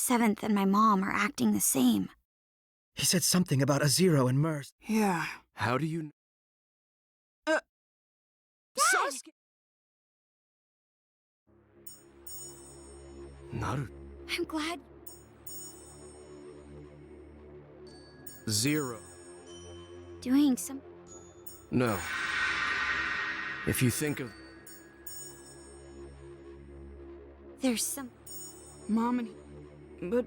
7th and my mom are acting the same. He said something about a zero and Mers. Yeah. How do you... Sasuke! Naruto. I'm glad. Zero. Doing some... No. If you think of... There's some... Mom and... But...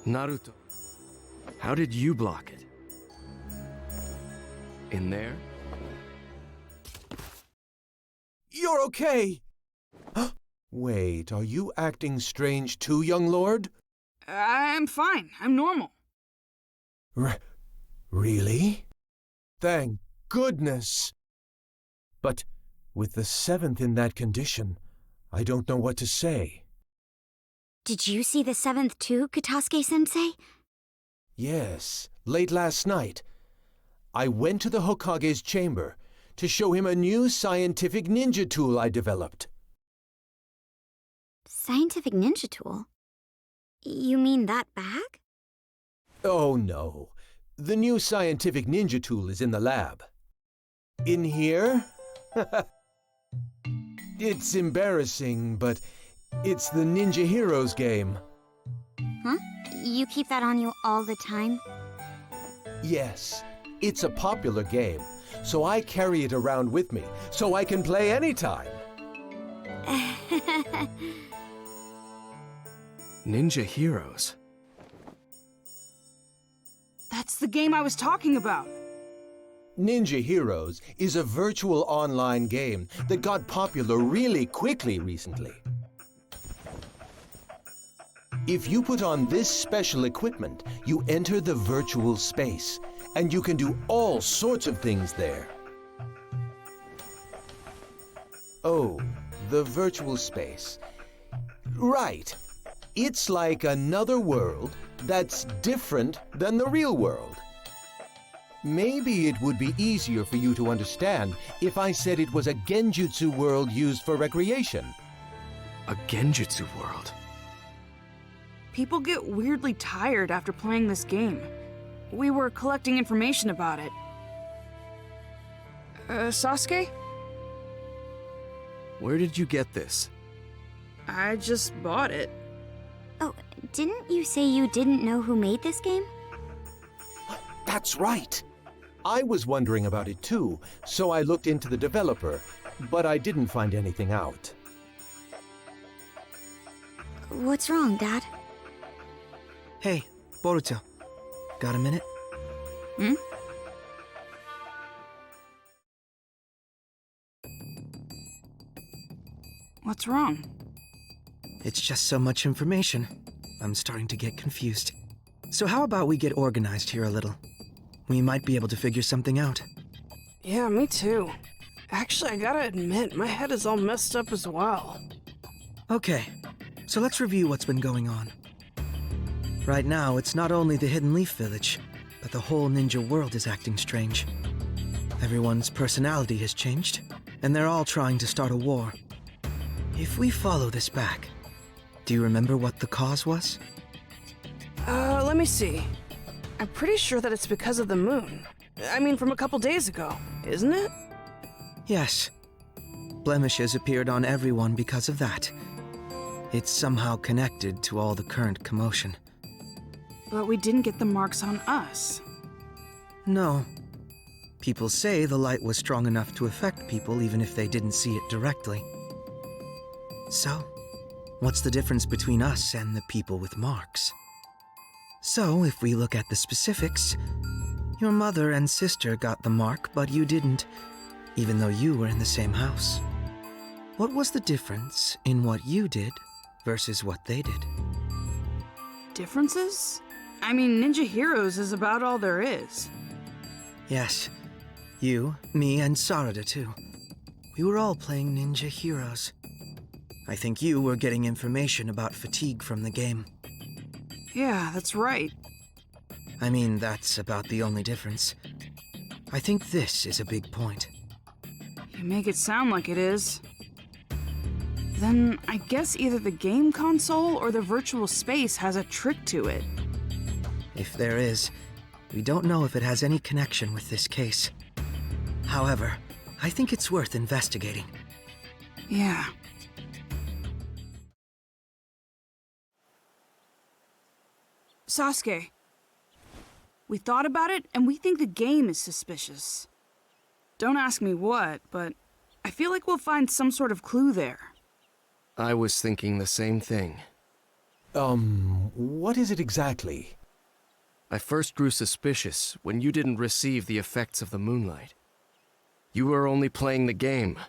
Naruto. How did you block it? In there? You're okay! Wait, are you acting strange too, young lord? I'm fine. I'm normal. Really? Thank goodness! But with the 7th in that condition, I don't know what to say. Did you see the 7th too, Katasuke-sensei? Yes, late last night. I went to the Hokage's chamber to show him a new scientific ninja tool I developed. Scientific ninja tool? You mean that bag? Oh no, the new scientific ninja tool is in the lab. In here? It's embarrassing, but it's the Ninja Heroes game. Huh? You keep that on you all the time? Yes, it's a popular game, so I carry it around with me, so I can play anytime. Ninja Heroes. That's the game I was talking about. Ninja Heroes is a virtual online game that got popular really quickly recently. If you put on this special equipment, you enter the virtual space, and you can do all sorts of things there. Oh, the virtual space. Right. It's like another world that's different than the real world. Maybe it would be easier for you to understand if I said it was a genjutsu world used for recreation. A genjutsu world. People get weirdly tired after playing this game. We were collecting information about it. Sasuke? Where did you get this? I just bought it. Oh, didn't you say you didn't know who made this game? That's right. I was wondering about it too, so I looked into the developer, but I didn't find anything out. What's wrong, Dad? Hey, Boruto. Got a minute? Hmm? What's wrong? It's just so much information. I'm starting to get confused. So how about we get organized here a little? We might be able to figure something out. Yeah, me too. Actually, I gotta admit, my head is all messed up as well. Okay, so let's review what's been going on. Right now, it's not only the Hidden Leaf Village, but the whole ninja world is acting strange. Everyone's personality has changed, and they're all trying to start a war. If we follow this back, do you remember what the cause was? Let me see. I'm pretty sure that it's because of the moon. I mean, from a couple days ago, isn't it? Yes. Blemishes appeared on everyone because of that. It's somehow connected to all the current commotion. But we didn't get the marks on us. No. People say the light was strong enough to affect people even if they didn't see it directly. So, what's the difference between us and the people with marks? So, if we look at the specifics, your mother and sister got the mark, but you didn't, even though you were in the same house. What was the difference in what you did versus what they did? Differences? I mean, Ninja Heroes is about all there is. Yes. You, me, and Sarada too. We were all playing Ninja Heroes. I think you were getting information about fatigue from the game. Yeah, that's right. I mean, that's about the only difference. I think this is a big point. You make it sound like it is. Then I guess either the game console or the virtual space has a trick to it. If there is, we don't know if it has any connection with this case. However, I think it's worth investigating. Yeah. Sasuke, we thought about it and we think the game is suspicious. Don't ask me what, but I feel like we'll find some sort of clue there. I was thinking the same thing. What is it exactly? I first grew suspicious when you didn't receive the effects of the moonlight. You were only playing the game.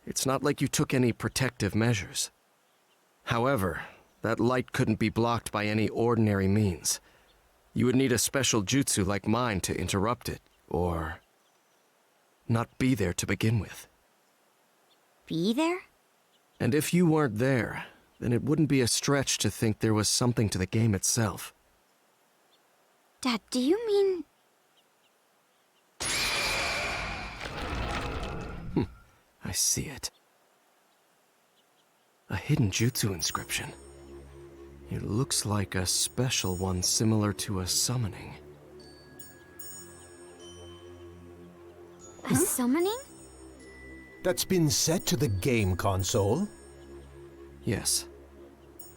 It's not like you took any protective measures. However, that light couldn't be blocked by any ordinary means. You would need a special jutsu like mine to interrupt it, or not be there to begin with. Be there? And if you weren't there, then it wouldn't be a stretch to think there was something to the game itself. Dad, do you mean... I see it. A hidden jutsu inscription. It looks like a special one similar to a summoning. a summoning? That's been set to the game console? Yes.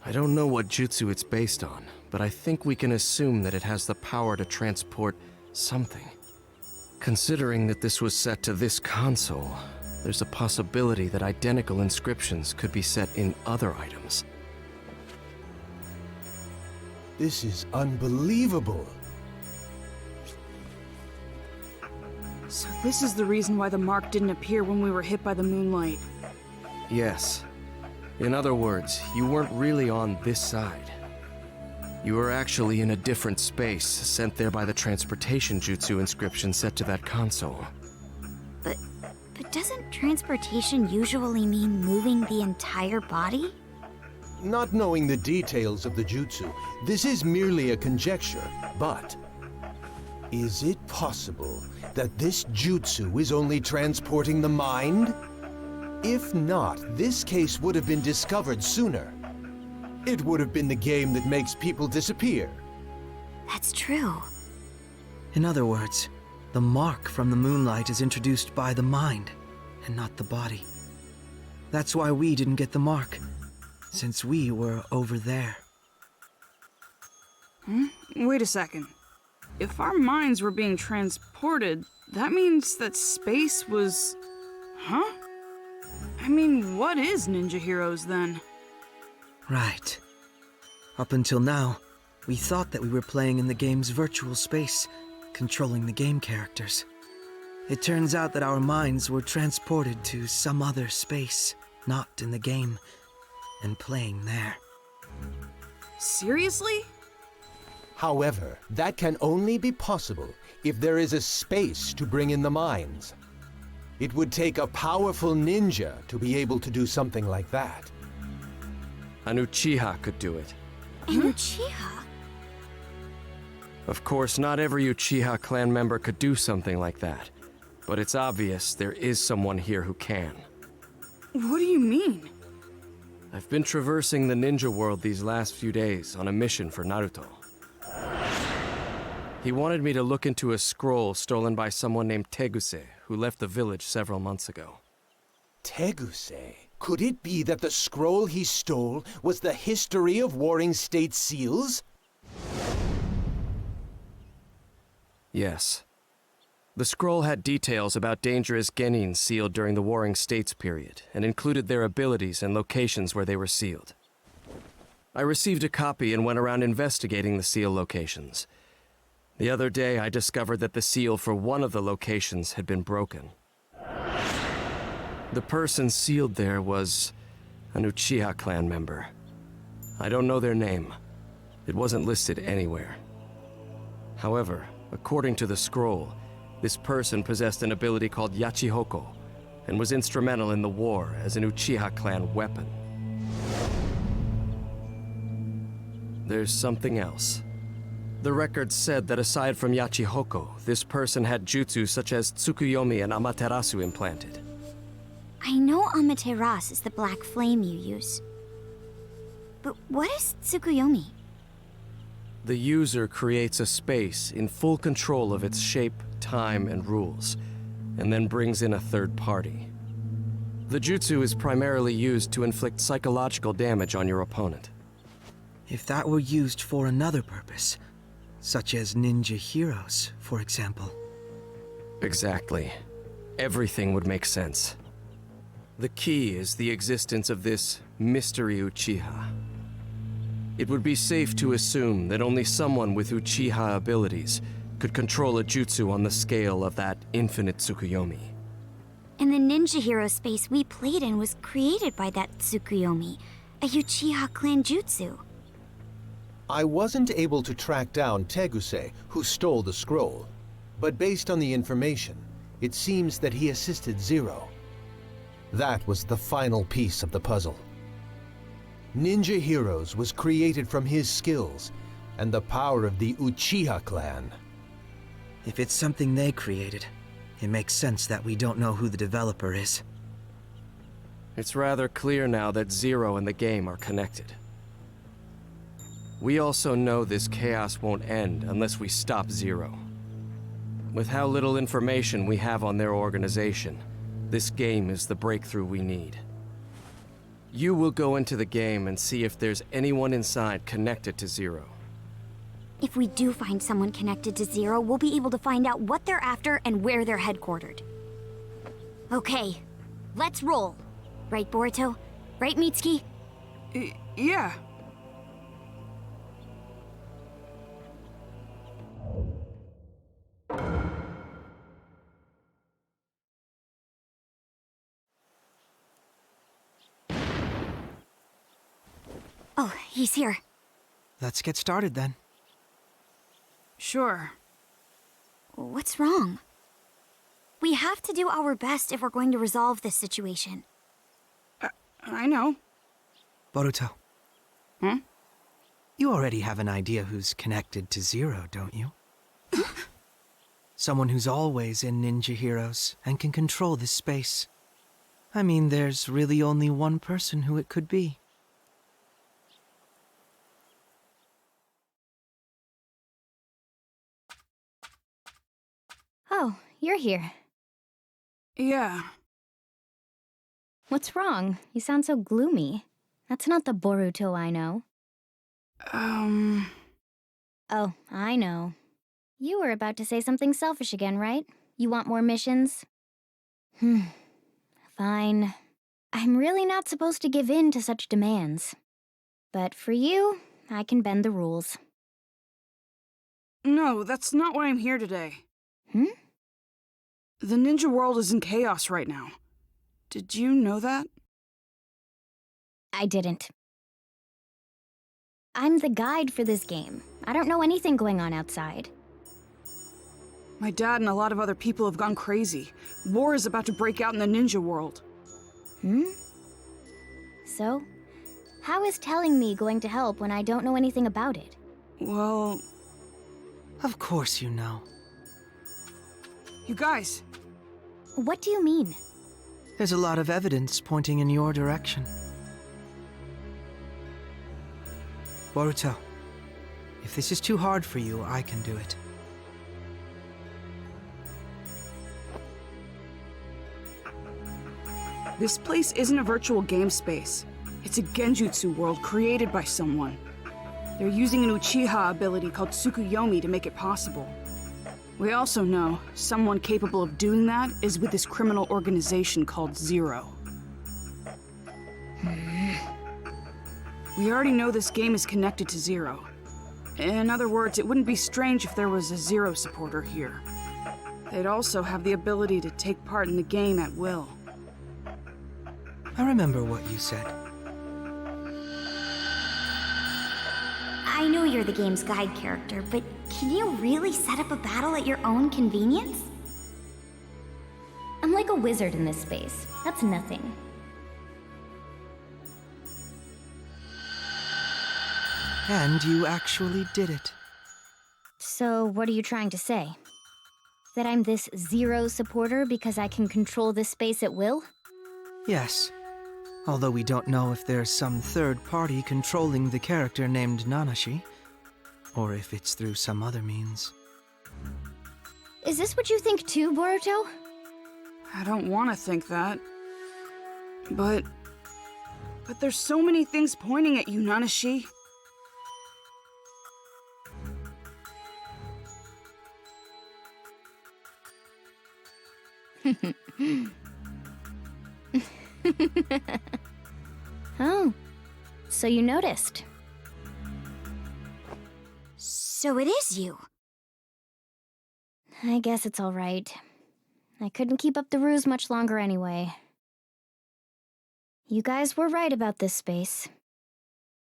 I don't know what jutsu it's based on, but I think we can assume that it has the power to transport something. Considering that this was set to this console, there's a possibility that identical inscriptions could be set in other items. This is unbelievable. So this is the reason why the mark didn't appear when we were hit by the moonlight. Yes. In other words, you weren't really on this side. You were actually in a different space, sent there by the transportation jutsu inscription set to that console. But doesn't transportation usually mean moving the entire body? Not knowing the details of the jutsu, this is merely a conjecture, but is it possible that this jutsu is only transporting the mind? If not, this case would have been discovered sooner. It would have been the game that makes people disappear. That's true. In other words, the mark from the moonlight is introduced by the mind, and not the body. That's why we didn't get the mark, since we were over there. Wait a second. If our minds were being transported, that means that space was... Huh? I mean, what is Ninja Heroes then? Right. Up until now, we thought that we were playing in the game's virtual space, controlling the game characters. It turns out that our minds were transported to some other space, not in the game, and playing there. Seriously? However, that can only be possible if there is a space to bring in the minds. It would take a powerful ninja to be able to do something like that. An Uchiha could do it. An Uchiha? Of course, not every Uchiha clan member could do something like that, but it's obvious there is someone here who can. What do you mean? I've been traversing the ninja world these last few days on a mission for Naruto. He wanted me to look into a scroll stolen by someone named Teguse, who left the village several months ago. Teguse? Could it be that the scroll he stole was the history of Warring State seals? Yes. The scroll had details about dangerous genins sealed during the Warring States period, and included their abilities and locations where they were sealed. I received a copy and went around investigating the seal locations. The other day, I discovered that the seal for one of the locations had been broken. The person sealed there was an Uchiha clan member. I don't know their name. It wasn't listed anywhere. However, according to the scroll, this person possessed an ability called Yachihoko, and was instrumental in the war as an Uchiha clan weapon. There's something else. The record said that aside from Yachihoko, this person had jutsu such as Tsukuyomi and Amaterasu implanted. I know Amaterasu is the black flame you use. But what is Tsukuyomi? The user creates a space in full control of its shape, time, and rules, and then brings in a third party. The jutsu is primarily used to inflict psychological damage on your opponent. If that were used for another purpose, such as ninja heroes, for example. Exactly. Everything would make sense. The key is the existence of this mystery Uchiha. It would be safe to assume that only someone with Uchiha abilities could control a jutsu on the scale of that infinite Tsukuyomi. And the ninja hero space we played in was created by that Tsukuyomi, a Uchiha clan jutsu. I wasn't able to track down Teguse, who stole the scroll, but based on the information, it seems that he assisted Zero. That was the final piece of the puzzle. Ninja Heroes was created from his skills and the power of the Uchiha clan. If it's something they created, it makes sense that we don't know who the developer is. It's rather clear now that Zero and the game are connected. We also know this chaos won't end unless we stop Zero. With how little information we have on their organization, this game is the breakthrough we need. You will go into the game and see if there's anyone inside connected to Zero. If we do find someone connected to Zero, we'll be able to find out what they're after and where they're headquartered. Okay, let's roll. Right, Boruto? Right, Mitsuki? Yeah. Oh, he's here. Let's get started then. Sure. What's wrong? We have to do our best if we're going to resolve this situation. I know. Boruto. Hmm? You already have an idea who's connected to Zero, don't you? Someone who's always in Ninja Heroes and can control this space. I mean, there's really only one person who it could be. Oh, you're here. Yeah. What's wrong? You sound so gloomy. That's not the Boruto I know. Oh, I know. You were about to say something selfish again, right? You want more missions? Fine. I'm really not supposed to give in to such demands. But for you, I can bend the rules. No, that's not why I'm here today. Hmm? The ninja world is in chaos right now. Did you know that? I didn't. I'm the guide for this game. I don't know anything going on outside. My dad and a lot of other people have gone crazy. War is about to break out in the ninja world. So, how is telling me going to help when I don't know anything about it? Well, Of course you know. you guys, What do you mean? There's a lot of evidence pointing in your direction. Boruto, if this is too hard for you, I can do it. this place isn't a virtual game space. It's a genjutsu world created by someone. They're using an Uchiha ability called Tsukuyomi to make it possible. We also know someone capable of doing that is with this criminal organization called Zero. We already know this game is connected to Zero. In other words, it wouldn't be strange if there was a Zero supporter here. They'd also have the ability to take part in the game at will. I remember what you said. I know you're the game's guide character, but can you really set up a battle at your own convenience? I'm like a wizard in this space. That's nothing. And you actually did it. So, what are you trying to say? That I'm this Zero supporter because I can control this space at will? Yes. Although we don't know if there's some third party controlling the character named Nanashi, or if it's through some other means. Is this what you think too, Boruto? I don't want to think that. But there's so many things pointing at you, Nanashi. Oh, so you noticed. So it is you. I guess it's all right. I couldn't keep up the ruse much longer anyway. You guys were right about this space.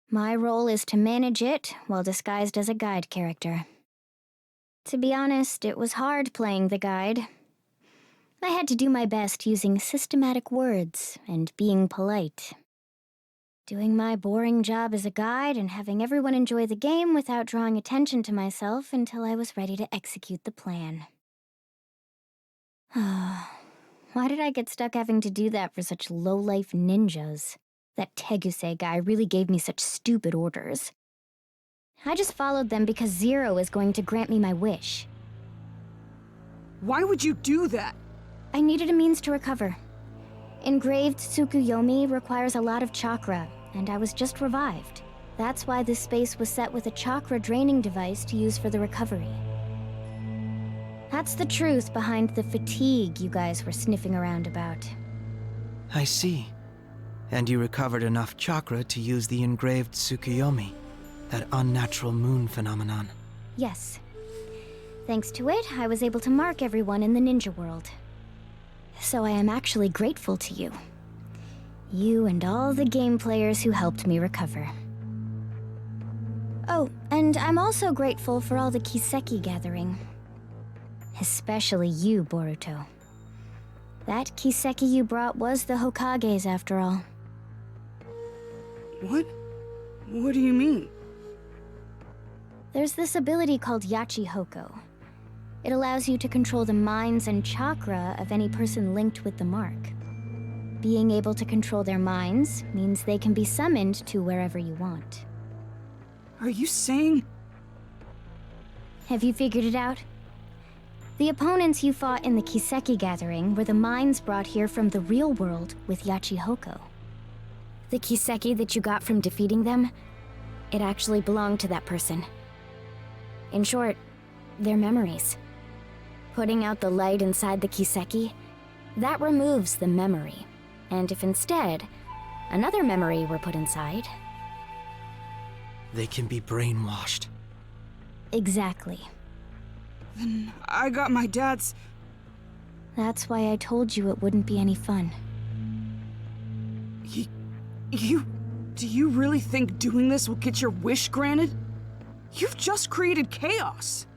My role is to manage it while disguised as a guide character. To be honest, it was hard playing the guide. I had to do my best using systematic words and being polite. Doing my boring job as a guide and having everyone enjoy the game without drawing attention to myself until I was ready to execute the plan. Why did I get stuck having to do that for such low-life ninjas? That Teguse guy really gave me such stupid orders. I just followed them because Zero is going to grant me my wish. Why would you do that? I needed a means to recover. Engraved Tsukuyomi requires a lot of chakra, and I was just revived. That's why this space was set with a chakra draining device to use for the recovery. That's the truth behind the fatigue you guys were sniffing around about. I see. And you recovered enough chakra to use the engraved Tsukuyomi, that unnatural moon phenomenon. Yes. Thanks to it, I was able to mark everyone in the ninja world. So I am actually grateful to you. You and all the game players who helped me recover. Oh, and I'm also grateful for all the Kiseki gathering. Especially you, Boruto. That Kiseki you brought was the Hokage's after all. What? What do you mean? There's this ability called Yachi Hoko. It allows you to control the minds and chakra of any person linked with the mark. Being able to control their minds means they can be summoned to wherever you want. Are you saying... Have you figured it out? The opponents you fought in the Kiseki gathering were the minds brought here from the real world with Yachi Hoko. The Kiseki that you got from defeating them, it actually belonged to that person. In short, their memories. Putting out the light inside the Kiseki, that removes the memory. And if instead, another memory were put inside... They can be brainwashed. Exactly. Then I got my dad's... That's why I told you it wouldn't be any fun. Do you really think doing this will get your wish granted? You've just created chaos.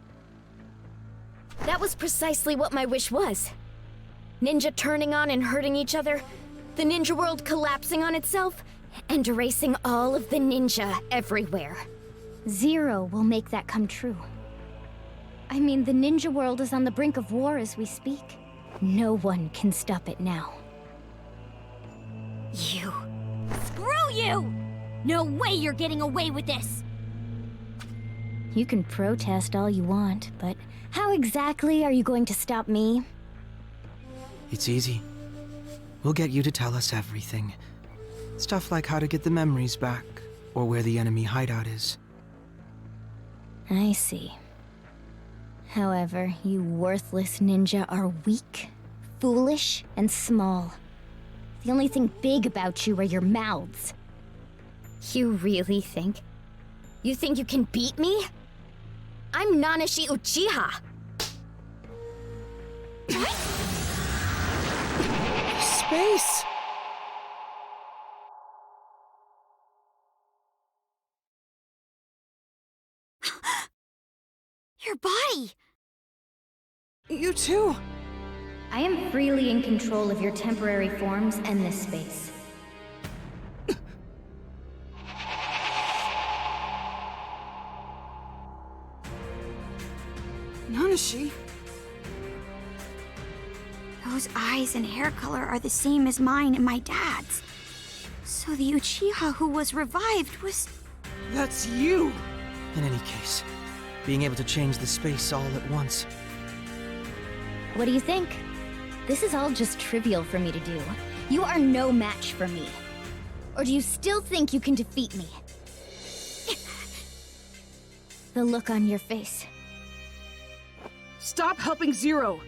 That was precisely what my wish was. Ninja turning on and hurting each other, the ninja world collapsing on itself, and erasing all of the ninja everywhere. Zero will make that come true. I mean, the ninja world is on the brink of war as we speak. No one can stop it now. You. Screw you! No way you're getting away with this! You can protest all you want, but how exactly are you going to stop me? It's easy. We'll get you to tell us everything. Stuff like how to get the memories back, or where the enemy hideout is. I see. However, you worthless ninja are weak, foolish, and small. The only thing big about you are your mouths. You really think? You think you can beat me? I'm Nanashi Uchiha! Space! Your body! You too. I am freely in control of your temporary forms and this space. Nanashi. Those eyes eyes and hair color are the same as mine and my dad's. So the Uchiha who was revived was... That's you! In any case, being able to change the space all at once. What do you think? This is all just trivial for me to do. You are no match for me. Or do you still think you can defeat me? The look on your face. Stop helping Zero!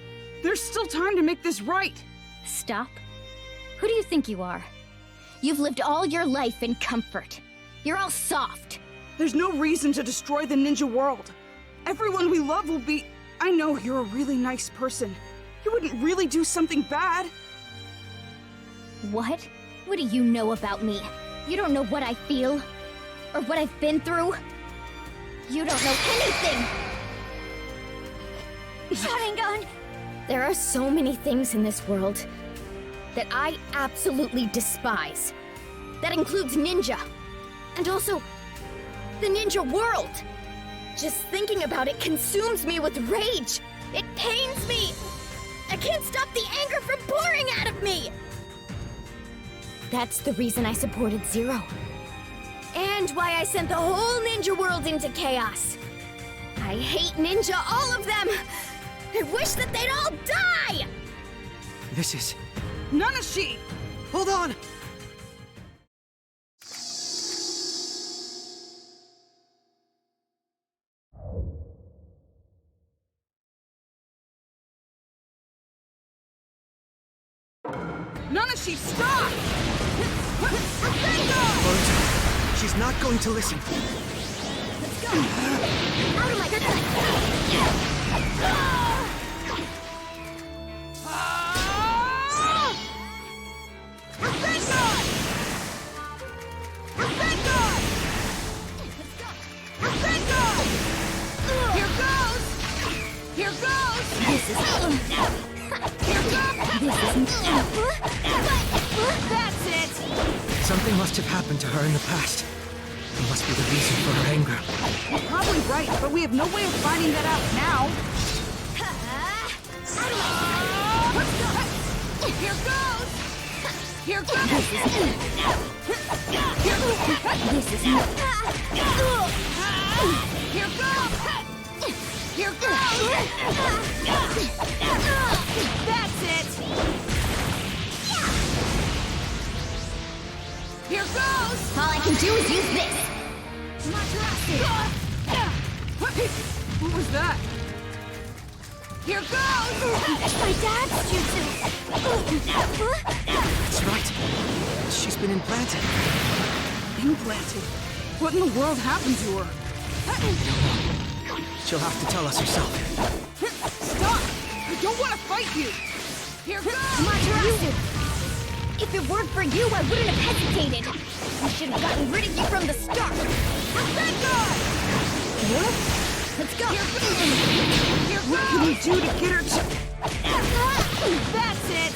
There's still time to make this right! Stop? Who do you think you are? You've lived all your life in comfort. You're all soft. There's no reason to destroy the ninja world. Everyone we love will be... I know you're a really nice person. You wouldn't really do something bad. What? What do you know about me? You don't know what I feel? Or what I've been through? You don't know anything! Sharingan! There are so many things in this world that I absolutely despise. That includes ninja. And also, the ninja world. Just thinking about it consumes me with rage. It pains me. I can't stop the anger from pouring out of me. That's the reason I supported Zero. And why I sent the whole ninja world into chaos. I hate ninja, all of them. I wish that they'd all die! This is... Nanashi! Hold on! Nanashi, stop! Boruto, she's not going to listen. Out of my Here goes! Here goes! This is... Here goes! That's it! Something must have happened to her in the past. It must be the reason for her anger. You're probably right, but we have no way of finding that out now. Here goes! Here goes! This is... Here goes! Here goes! That's it! Here goes! All I can do is use this. What was that? Here goes! It's my dad's jutsu! That's right. She's been implanted. Implanted? What in the world happened to her? She'll have to tell us herself. Stop! I don't want to fight you! Here goes! Matarasu! If it weren't for you, I wouldn't have hesitated. I should have gotten rid of you from the start. Thank God! Let's go. Here goes! What can we do to get her to... That's it!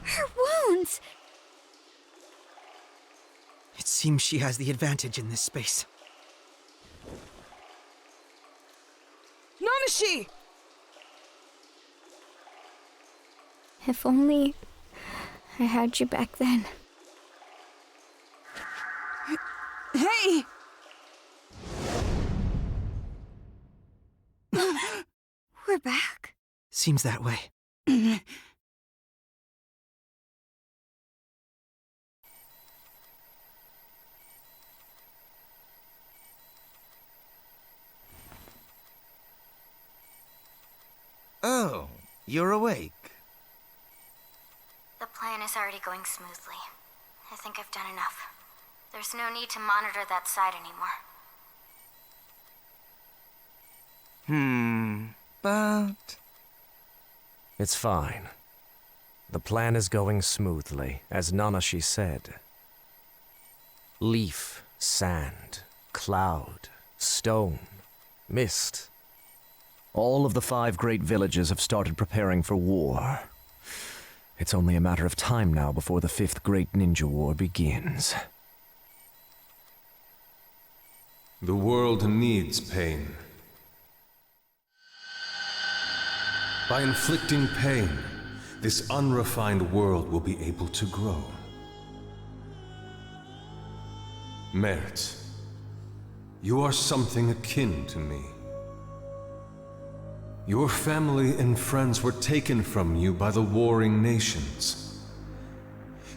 Her wounds! It seems she has the advantage in this space. Nanashi! If only I had you back then. Hey! We're back. Seems that way. Oh, you're awake. The plan is already going smoothly. I think I've done enough. There's no need to monitor that side anymore. But... It's fine. The plan is going smoothly, as Nanashi said. Leaf, sand, cloud, stone, mist, All of the 5 great villages have started preparing for war. It's only a matter of time now before the 5th Great Ninja War begins. The world needs pain. By inflicting pain, this unrefined world will be able to grow. Mert, you are something akin to me. Your family and friends were taken from you by the warring nations.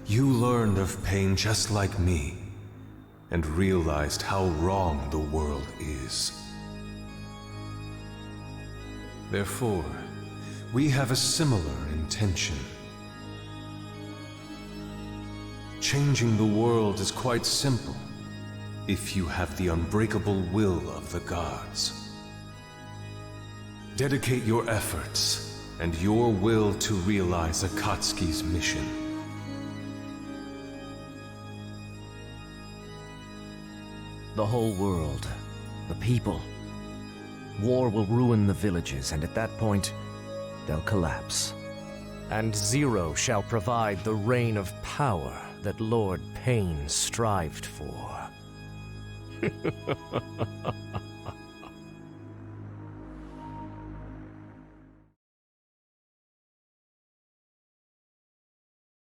You learned of pain just like me, and realized how wrong the world is. Therefore, we have a similar intention. Changing the world is quite simple, if you have the unbreakable will of the gods. Dedicate your efforts and your will to realize Akatsuki's mission. The whole world, the people. War will ruin the villages, and at that point, they'll collapse. And Zero shall provide the reign of power that Lord Pain strived for.